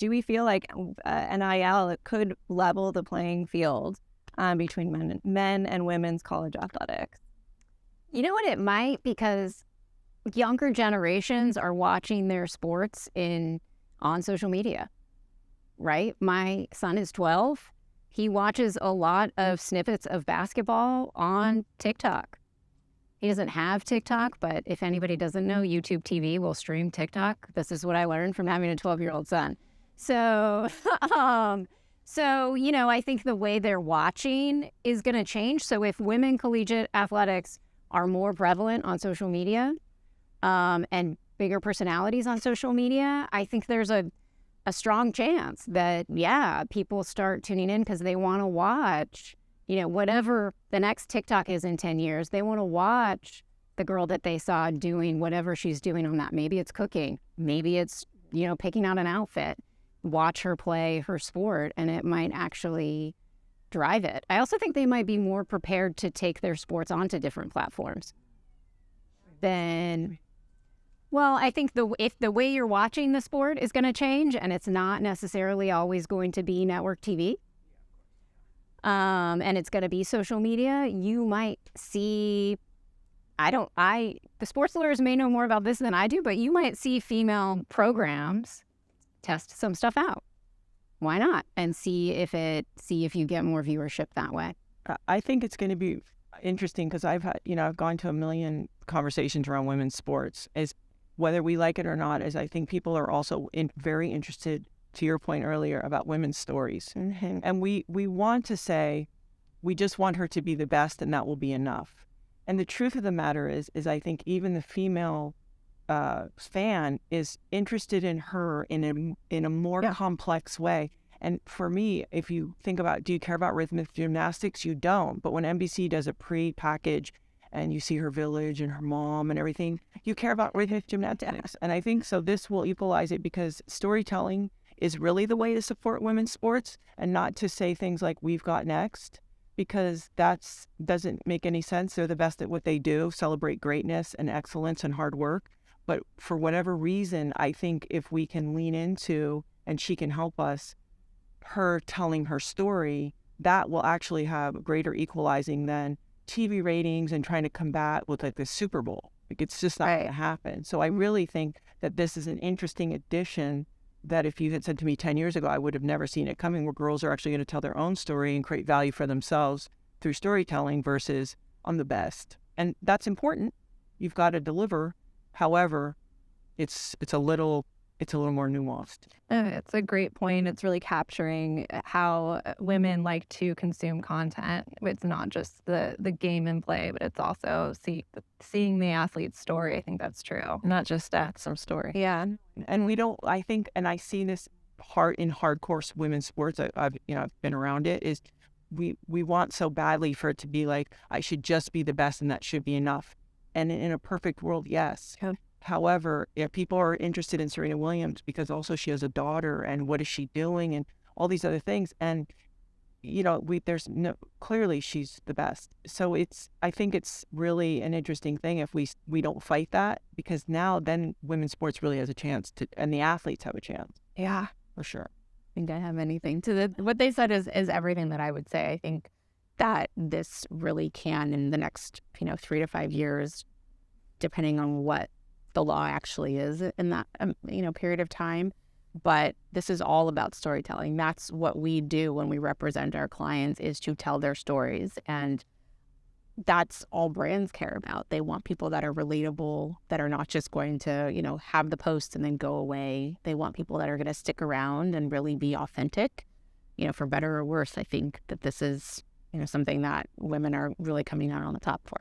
do we feel like NIL it could level the playing field between men and women's college athletics? You know what, it might, because younger generations are watching their sports on social media, right? My son is 12. He watches a lot of snippets of basketball on TikTok. He doesn't have TikTok, but if anybody doesn't know, YouTube TV will stream TikTok. This is what I learned from having a 12-year-old son. So, I think the way they're watching is going to change. So if women collegiate athletics are more prevalent on social media and bigger personalities on social media, I think there's a strong chance that, people start tuning in because they want to watch whatever the next TikTok is in 10 years. They want to watch the girl that they saw doing whatever she's doing on that. Maybe it's cooking. Maybe it's, picking out an outfit. Watch her play her sport, and it might actually drive it. I also think they might be more prepared to take their sports onto different platforms than... Well, I think if the way you're watching the sport is going to change, and it's not necessarily always going to be network TV, and it's going to be social media, you might see, the sports lawyers may know more about this than I do, but you might see female programs test some stuff out. Why not? And see if you get more viewership that way. I think it's going to be interesting because I've gone to a million conversations around women's sports, is whether we like it or not, is I think people are also very interested, to your point earlier, about women's stories. Mm-hmm. And we want to say, we just want her to be the best and that will be enough. And the truth of the matter is I think even the female fan is interested in her in a more complex way. And for me, if you think about, do you care about rhythmic gymnastics? You don't. But when NBC does a pre-package and you see her village and her mom and everything, you care about rhythmic gymnastics. And I think so this will equalize it, because storytelling is really the way to support women's sports, and not to say things like we've got next, because that doesn't make any sense. They're the best at what they do, celebrate greatness and excellence and hard work. But for whatever reason, I think if we can lean into, and she can help us, her telling her story, that will actually have greater equalizing than TV ratings and trying to combat with like the Super Bowl. Like, it's just not going to happen. So I really think that this is an interesting addition that if you had said to me 10 years ago, I would have never seen it coming, where girls are actually going to tell their own story and create value for themselves through storytelling versus I'm the best. And that's important. You've got to deliver. However, it's a little more nuanced. It's a great point. It's really capturing how women like to consume content. It's not just the game and play, but it's also seeing the athlete's story. I think that's true. Not just some story. Yeah. And we don't, I think, and I see this in hardcore women's sports, I've been around it, is we want so badly for it to be like, I should just be the best and that should be enough. And in a perfect world, yes. Yeah. However, people are interested in Serena Williams because also she has a daughter, and what is she doing, and all these other things. And, clearly she's the best. So I think it's really an interesting thing if we don't fight that, because now then women's sports really has a chance to, and the athletes have a chance. Yeah, for sure. I think I have anything to what they said is everything that I would say. I think that this really can, in the next, 3 to 5 years, depending on what the law actually is in that, period of time. But this is all about storytelling. That's what we do when we represent our clients, is to tell their stories. And that's all brands care about. They want people that are relatable, that are not just going to, have the post and then go away. They want people that are going to stick around and really be authentic, for better or worse. I think that this is, something that women are really coming out on the top for.